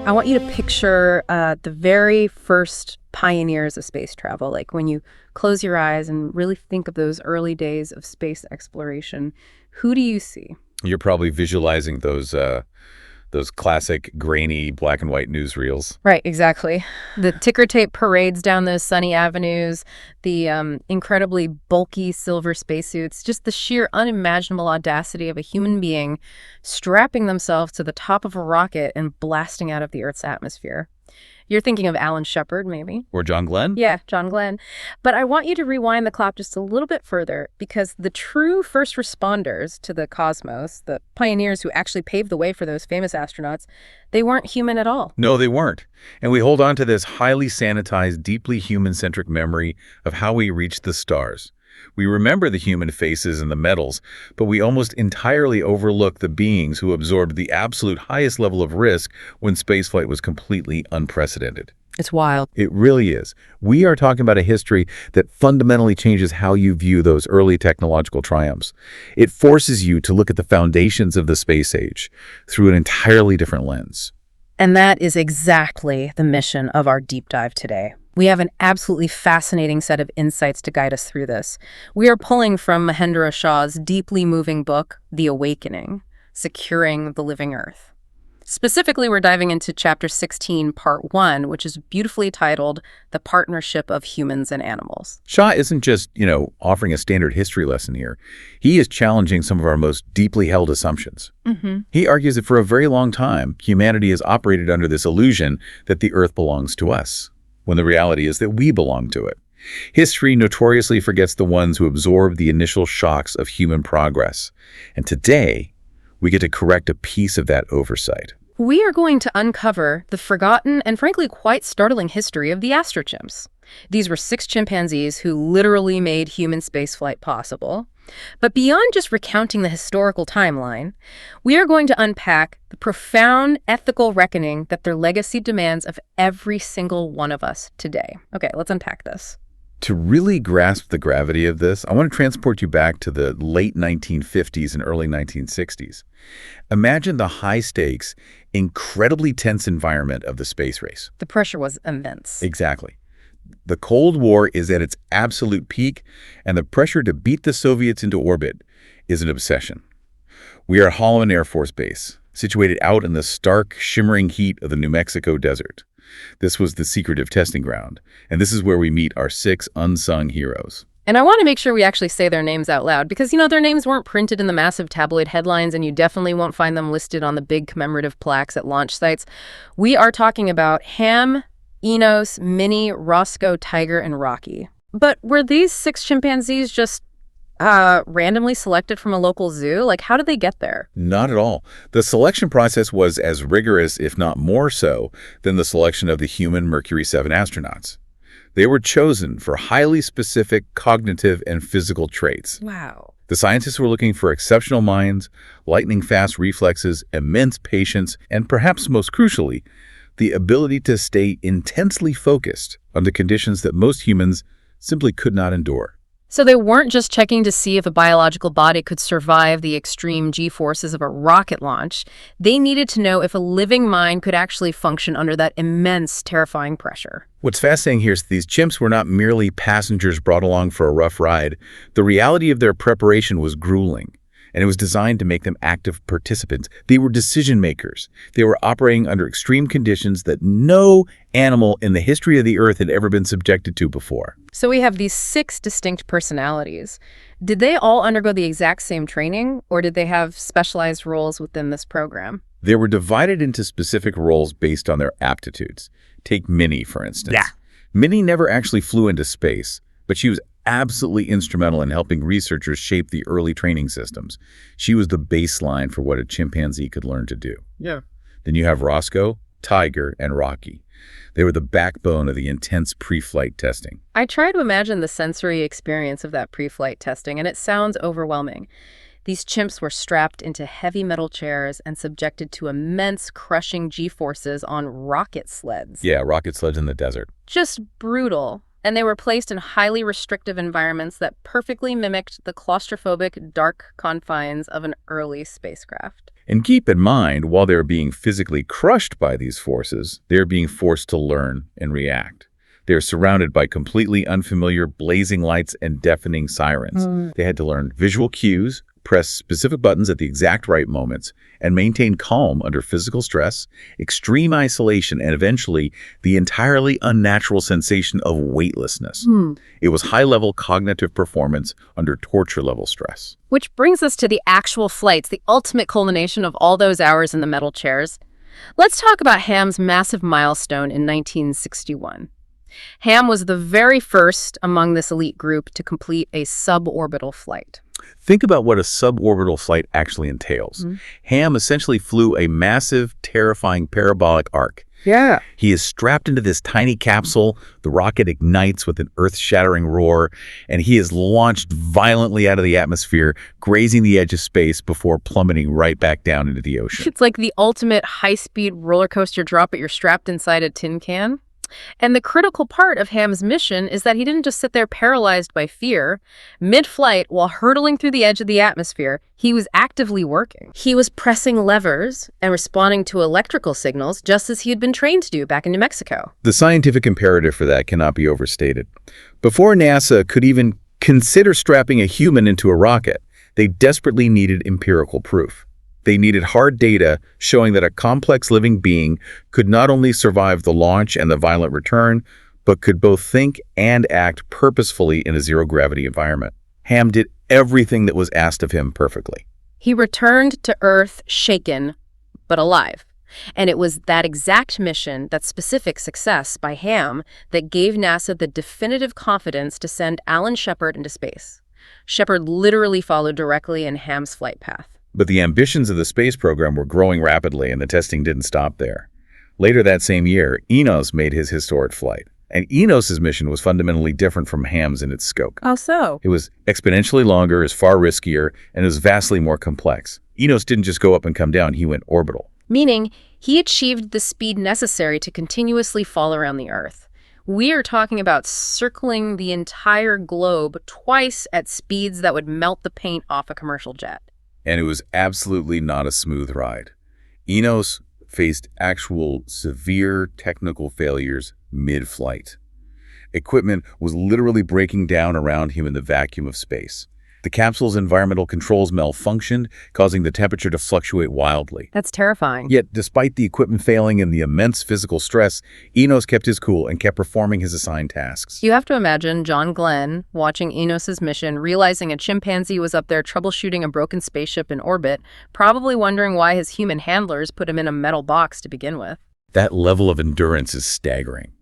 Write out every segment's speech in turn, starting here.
I want you to picture the very first pioneers of space travel, like when you close your eyes and really think of those early days of space exploration. Who do you see? You're probably visualizing those classic grainy black and white newsreels. Right, exactly. The ticker tape parades down those sunny avenues, the incredibly bulky silver spacesuits, just the sheer unimaginable audacity of a human being strapping themselves to the top of a rocket and blasting out of the Earth's atmosphere. You're thinking of Alan Shepard, maybe. Or John Glenn? Yeah, John Glenn. But I want you to rewind the clock just a little bit further, because the true first responders to the cosmos, the pioneers who actually paved the way for those famous astronauts, they weren't human at all. No, they weren't. And we hold on to this highly sanitized, deeply human-centric memory of how we reached the stars. We remember the human faces and the medals, but we almost entirely overlook the beings who absorbed the absolute highest level of risk when spaceflight was completely unprecedented. It's wild. It really is. We are talking about a history that fundamentally changes how you view those early technological triumphs. It forces you to look at the foundations of the space age through an entirely different lens. And that is exactly the mission of our deep dive today. We have an absolutely fascinating set of insights to guide us through this. We are pulling from Mahendra Shah's deeply moving book, The Awakening, Securing the Living Earth. Specifically, we're diving into Chapter 16, Part 1, which is beautifully titled The Partnership of Humans and Animals. Shah isn't just, offering a standard history lesson here. He is challenging some of our most deeply held assumptions. He argues that for a very long time, humanity has operated under this illusion that the Earth belongs to us, when the reality is that we belong to it. History notoriously forgets the ones who absorb the initial shocks of human progress. And today, we get to correct a piece of that oversight. We are going to uncover the forgotten and frankly quite startling history of the astrochimps. These were 6 chimpanzees who literally made human spaceflight possible. But beyond just recounting the historical timeline, we are going to unpack the profound ethical reckoning that their legacy demands of every single one of us today. Okay, let's unpack this. To really grasp the gravity of this, I want to transport you back to the late 1950s and early 1960s. Imagine the high-stakes, incredibly tense environment of the space race. The pressure was immense. Exactly. The Cold War is at its absolute peak, and the pressure to beat the Soviets into orbit is an obsession. We are at Holloman Air Force Base, situated out in the stark, shimmering heat of the New Mexico desert. This was the secretive testing ground, and this is where we meet our 6 unsung heroes. And I want to make sure we actually say their names out loud because, their names weren't printed in the massive tabloid headlines, and you definitely won't find them listed on the big commemorative plaques at launch sites. We are talking about Ham, Enos, Minnie, Roscoe, Tiger, and Rocky. But were these 6 chimpanzees just randomly selected from a local zoo? Like, how did they get there? Not at all. The selection process was as rigorous, if not more so, than the selection of the human Mercury 7 astronauts. They were chosen for highly specific cognitive and physical traits. Wow. The scientists were looking for exceptional minds, lightning-fast reflexes, immense patience, and perhaps most crucially, the ability to stay intensely focused on the conditions that most humans simply could not endure. So they weren't just checking to see if a biological body could survive the extreme G-forces of a rocket launch. They needed to know if a living mind could actually function under that immense, terrifying pressure. What's fascinating here is that these chimps were not merely passengers brought along for a rough ride. The reality of their preparation was grueling, and it was designed to make them active participants. They were decision makers. They were operating under extreme conditions that no animal in the history of the Earth had ever been subjected to before. So we have these 6 distinct personalities. Did they all undergo the exact same training, or did they have specialized roles within this program? They were divided into specific roles based on their aptitudes. Take Minnie, for instance. Yeah. Minnie never actually flew into space, but she was absolutely instrumental in helping researchers shape the early training systems. She was the baseline for what a chimpanzee could learn to do. Yeah. Then you have Roscoe, Tiger, and Rocky. They were the backbone of the intense pre-flight testing. I try to imagine the sensory experience of that pre-flight testing, and it sounds overwhelming. These chimps were strapped into heavy metal chairs and subjected to immense crushing G-forces on rocket sleds. Yeah, rocket sleds in the desert. Just brutal. and they were placed in highly restrictive environments that perfectly mimicked the claustrophobic, dark confines of an early spacecraft. And keep in mind, while they're being physically crushed by these forces, they're being forced to learn and react. They're surrounded by completely unfamiliar blazing lights and deafening sirens. They had to learn visual cues, press specific buttons at the exact right moments, and maintain calm under physical stress, extreme isolation, and eventually the entirely unnatural sensation of weightlessness. It was high-level cognitive performance under torture-level stress. Which brings us to the actual flights, the ultimate culmination of all those hours in the metal chairs. Let's talk about Ham's massive milestone in 1961. Ham was the very first among this elite group to complete a suborbital flight. Think about what a suborbital flight actually entails. Ham essentially flew a massive, terrifying parabolic arc. Yeah. He is strapped into this tiny capsule, the rocket ignites with an earth-shattering roar, and he is launched violently out of the atmosphere, grazing the edge of space before plummeting right back down into the ocean. It's like the ultimate high-speed roller coaster drop, but you're strapped inside a tin can. And the critical part of Ham's mission is that he didn't just sit there paralyzed by fear. Mid-flight, while hurtling through the edge of the atmosphere, he was actively working. He was pressing levers and responding to electrical signals just as he had been trained to do back in New Mexico. The scientific imperative for that cannot be overstated. Before NASA could even consider strapping a human into a rocket, they desperately needed empirical proof. They needed hard data showing that a complex living being could not only survive the launch and the violent return, but could both think and act purposefully in a zero-gravity environment. Ham did everything that was asked of him perfectly. He returned to Earth shaken, but alive. And it was that exact mission, that specific success by Ham, that gave NASA the definitive confidence to send Alan Shepard into space. Shepard literally followed directly in Ham's flight path. But the ambitions of the space program were growing rapidly, and the testing didn't stop there. Later that same year, Enos made his historic flight. And Enos's mission was fundamentally different from Ham's in its scope. How so? It was exponentially longer, is far riskier, and it was vastly more complex. Enos didn't just go up and come down, he went orbital. Meaning, he achieved the speed necessary to continuously fall around the Earth. We are talking about circling the entire globe twice at speeds that would melt the paint off a commercial jet. And it was absolutely not a smooth ride. Enos faced actual severe technical failures mid-flight. Equipment was literally breaking down around him in the vacuum of space. The capsule's environmental controls malfunctioned, causing the temperature to fluctuate wildly. That's terrifying. Yet, despite the equipment failing and the immense physical stress, Enos kept his cool and kept performing his assigned tasks. You have to imagine John Glenn watching Enos's mission, realizing a chimpanzee was up there troubleshooting a broken spaceship in orbit, probably wondering why his human handlers put him in a metal box to begin with. That level of endurance is staggering.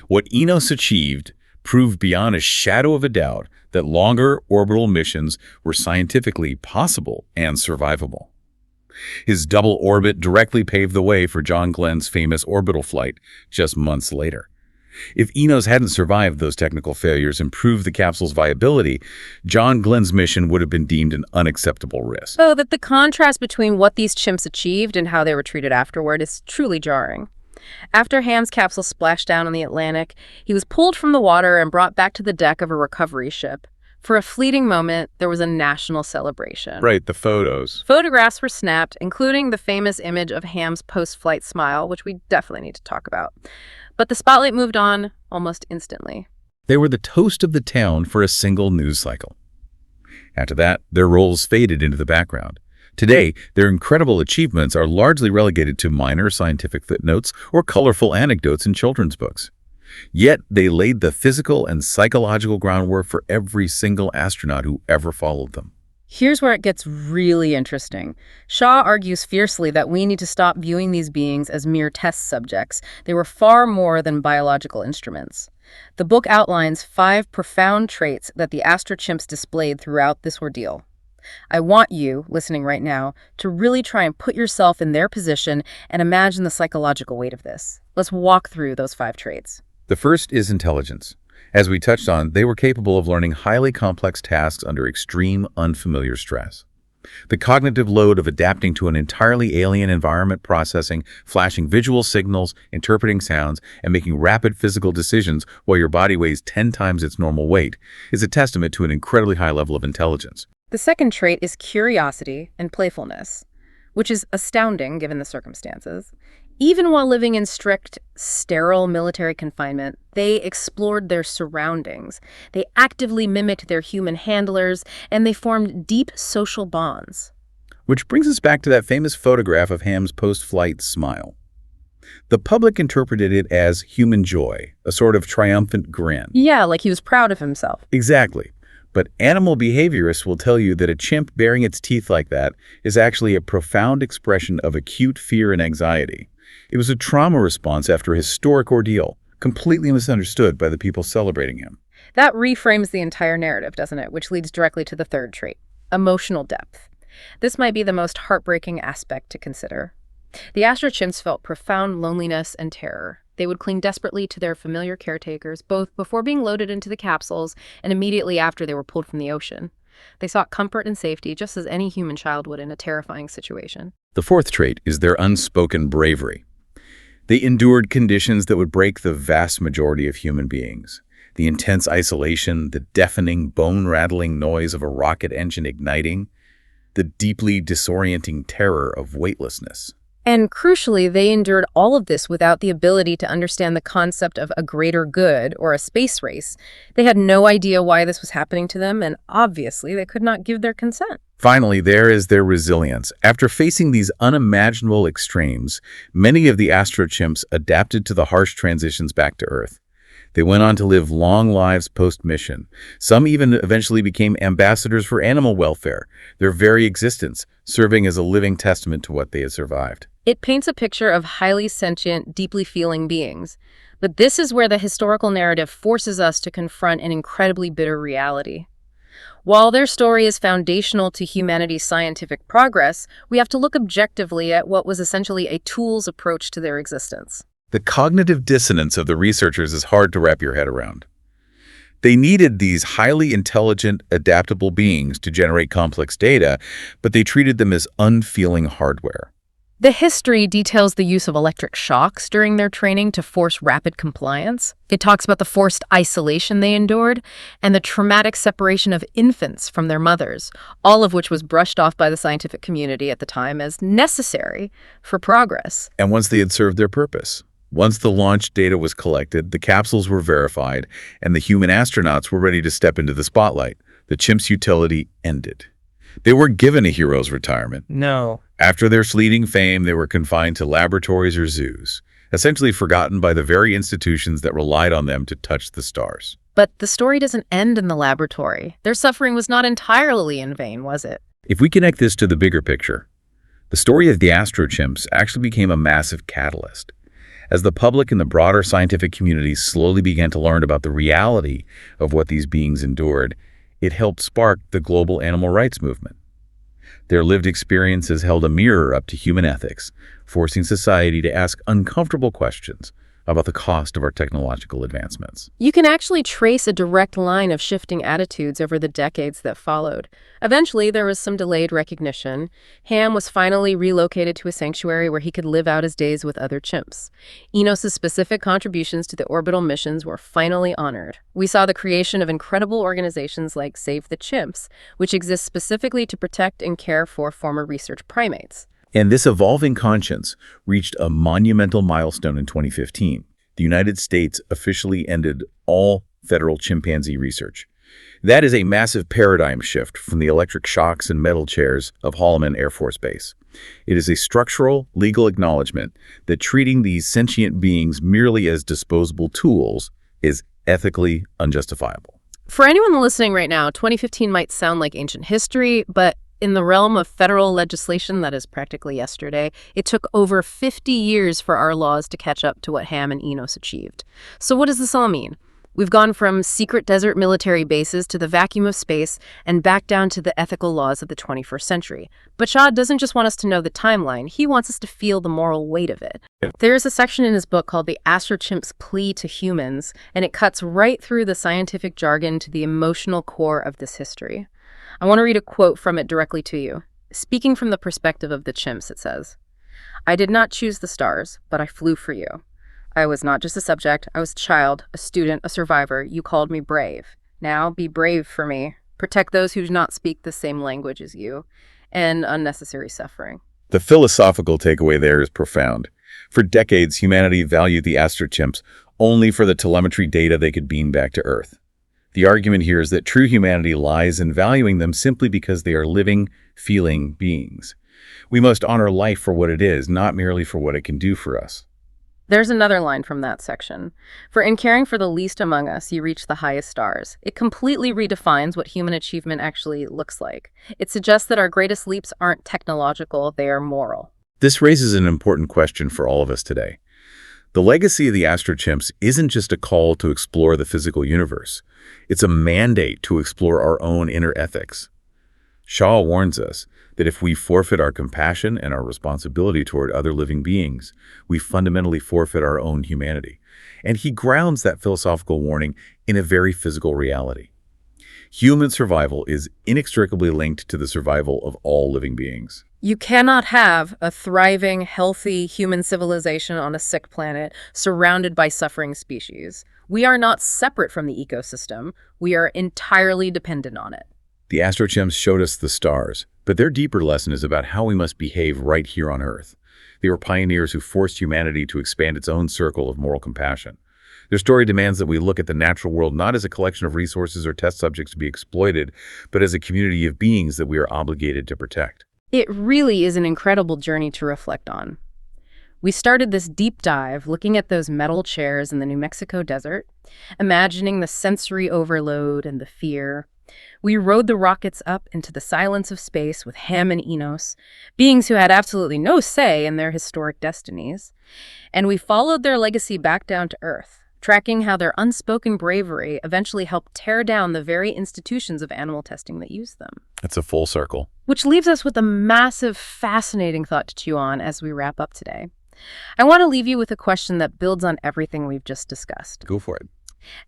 What Enos achieved proved beyond a shadow of a doubt that longer orbital missions were scientifically possible and survivable. His double orbit directly paved the way for John Glenn's famous orbital flight just months later. If Enos hadn't survived those technical failures and proved the capsule's viability, John Glenn's mission would have been deemed an unacceptable risk. So that the contrast between what these chimps achieved and how they were treated afterward is truly jarring. After Ham's capsule splashed down in the Atlantic, he was pulled from the water and brought back to the deck of a recovery ship. For a fleeting moment, there was a national celebration. Right, the photos. Photographs were snapped, including the famous image of Ham's post-flight smile, which we definitely need to talk about. But the spotlight moved on almost instantly. They were the toast of the town for a single news cycle. After that, their roles faded into the background. Today, their incredible achievements are largely relegated to minor scientific footnotes or colorful anecdotes in children's books. Yet, they laid the physical and psychological groundwork for every single astronaut who ever followed them. Here's where it gets really interesting. Shaw argues fiercely that we need to stop viewing these beings as mere test subjects. They were far more than biological instruments. The book outlines 5 profound traits that the astrochimps displayed throughout this ordeal. I want you, listening right now, to really try and put yourself in their position and imagine the psychological weight of this. Let's walk through those 5 traits. The first is intelligence. As we touched on, they were capable of learning highly complex tasks under extreme, unfamiliar stress. The cognitive load of adapting to an entirely alien environment, processing, flashing visual signals, interpreting sounds, and making rapid physical decisions while your body weighs 10 times its normal weight is a testament to an incredibly high level of intelligence. The second trait is curiosity and playfulness, which is astounding given the circumstances. Even while living in strict, sterile military confinement, they explored their surroundings. They actively mimicked their human handlers, and they formed deep social bonds. Which brings us back to that famous photograph of Ham's post-flight smile. The public interpreted it as human joy, a sort of triumphant grin. Yeah, like he was proud of himself. Exactly. But animal behaviorists will tell you that a chimp baring its teeth like that is actually a profound expression of acute fear and anxiety. It was a trauma response after a historic ordeal, completely misunderstood by the people celebrating him. That reframes the entire narrative, doesn't it? Which leads directly to the third trait, emotional depth. This might be the most heartbreaking aspect to consider. The astrochimps felt profound loneliness and terror. They would cling desperately to their familiar caretakers, both before being loaded into the capsules and immediately after they were pulled from the ocean. They sought comfort and safety just as any human child would in a terrifying situation. The fourth trait is their unspoken bravery. They endured conditions that would break the vast majority of human beings. The intense isolation, the deafening, bone-rattling noise of a rocket engine igniting, the deeply disorienting terror of weightlessness. And crucially, they endured all of this without the ability to understand the concept of a greater good or a space race. They had no idea why this was happening to them, and obviously they could not give their consent. Finally, there is their resilience. After facing these unimaginable extremes, many of the astrochimps adapted to the harsh transitions back to Earth. They went on to live long lives post-mission. Some even eventually became ambassadors for animal welfare, their very existence serving as a living testament to what they had survived. It paints a picture of highly sentient, deeply feeling beings. But this is where the historical narrative forces us to confront an incredibly bitter reality. While their story is foundational to humanity's scientific progress, we have to look objectively at what was essentially a tool's approach to their existence. The cognitive dissonance of the researchers is hard to wrap your head around. They needed these highly intelligent, adaptable beings to generate complex data, but they treated them as unfeeling hardware. The history details the use of electric shocks during their training to force rapid compliance. It talks about the forced isolation they endured and the traumatic separation of infants from their mothers, all of which was brushed off by the scientific community at the time as necessary for progress. And once they had served their purpose, once the launch data was collected, the capsules were verified, and the human astronauts were ready to step into the spotlight, the chimp's utility ended. They weren't given a hero's retirement. No. After their fleeting fame, they were confined to laboratories or zoos, essentially forgotten by the very institutions that relied on them to touch the stars. But the story doesn't end in the laboratory. Their suffering was not entirely in vain, was it? If we connect this to the bigger picture, the story of the astrochimps actually became a massive catalyst. As the public and the broader scientific community slowly began to learn about the reality of what these beings endured, it helped spark the global animal rights movement. Their lived experiences held a mirror up to human ethics, forcing society to ask uncomfortable questions about the cost of our technological advancements. You can actually trace a direct line of shifting attitudes over the decades that followed. Eventually, there was some delayed recognition. Ham was finally relocated to a sanctuary where he could live out his days with other chimps. Enos's specific contributions to the orbital missions were finally honored. We saw the creation of incredible organizations like Save the Chimps, which exist specifically to protect and care for former research primates. And this evolving conscience reached a monumental milestone in 2015. The United States officially ended all federal chimpanzee research. That is a massive paradigm shift from the electric shocks and metal chairs of Holloman Air Force Base. It is a structural, legal acknowledgement that treating these sentient beings merely as disposable tools is ethically unjustifiable. For anyone listening right now, 2015 might sound like ancient history, but in the realm of federal legislation, that is practically yesterday, it took over 50 years for our laws to catch up to what Ham and Enos achieved. So what does this all mean? We've gone from secret desert military bases to the vacuum of space and back down to the ethical laws of the 21st century. But Shah doesn't just want us to know the timeline, he wants us to feel the moral weight of it. There's a section in his book called The Astrochimp's Plea to Humans, and it cuts right through the scientific jargon to the emotional core of this history. I want to read a quote from it directly to you. Speaking from the perspective of the chimps, it says, "I did not choose the stars, but I flew for you. I was not just a subject, I was a child, a student, a survivor. You called me brave. Now be brave for me. Protect those who do not speak the same language as you. End unnecessary suffering." The philosophical takeaway there is profound. For decades, humanity valued the astrochimps only for the telemetry data they could beam back to Earth. The argument here is that true humanity lies in valuing them simply because they are living, feeling beings. We must honor life for what it is, not merely for what it can do for us. There's another line from that section. "For in caring for the least among us, you reach the highest stars." It completely redefines what human achievement actually looks like. It suggests that our greatest leaps aren't technological, they are moral. This raises an important question for all of us today. The legacy of the astrochimps isn't just a call to explore the physical universe. It's a mandate to explore our own inner ethics. Shaw warns us that if we forfeit our compassion and our responsibility toward other living beings, we fundamentally forfeit our own humanity. And he grounds that philosophical warning in a very physical reality. Human survival is inextricably linked to the survival of all living beings. You cannot have a thriving, healthy human civilization on a sick planet surrounded by suffering species. We are not separate from the ecosystem. We are entirely dependent on it. The astrochimps showed us the stars, but their deeper lesson is about how we must behave right here on Earth. They were pioneers who forced humanity to expand its own circle of moral compassion. Their story demands that we look at the natural world not as a collection of resources or test subjects to be exploited, but as a community of beings that we are obligated to protect. It really is an incredible journey to reflect on. We started this deep dive looking at those metal chairs in the New Mexico desert, imagining the sensory overload and the fear. We rode the rockets up into the silence of space with Ham and Enos, beings who had absolutely no say in their historic destinies. And we followed their legacy back down to Earth, tracking how their unspoken bravery eventually helped tear down the very institutions of animal testing that used them. It's a full circle. Which leaves us with a massive, fascinating thought to chew on as we wrap up today. I want to leave you with a question that builds on everything we've just discussed. Go for it.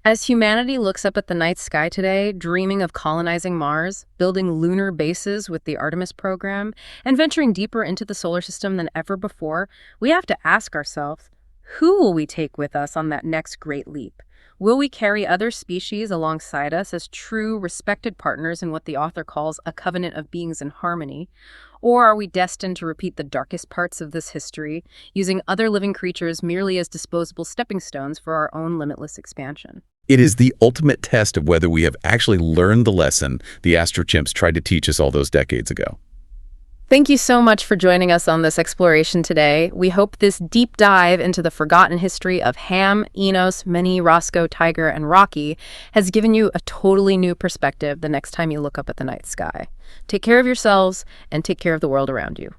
As humanity looks up at the night sky today, dreaming of colonizing Mars, building lunar bases with the Artemis program, and venturing deeper into the solar system than ever before, we have to ask ourselves, who will we take with us on that next great leap? Will we carry other species alongside us as true, respected partners in what the author calls a covenant of beings in harmony? Or are we destined to repeat the darkest parts of this history, using other living creatures merely as disposable stepping stones for our own limitless expansion? It is the ultimate test of whether we have actually learned the lesson the astrochimps tried to teach us all those decades ago. Thank you so much for joining us on this exploration today. We hope this deep dive into the forgotten history of Ham, Enos, Minnie, Roscoe, Tiger, and Rocky has given you a totally new perspective the next time you look up at the night sky. Take care of yourselves and take care of the world around you.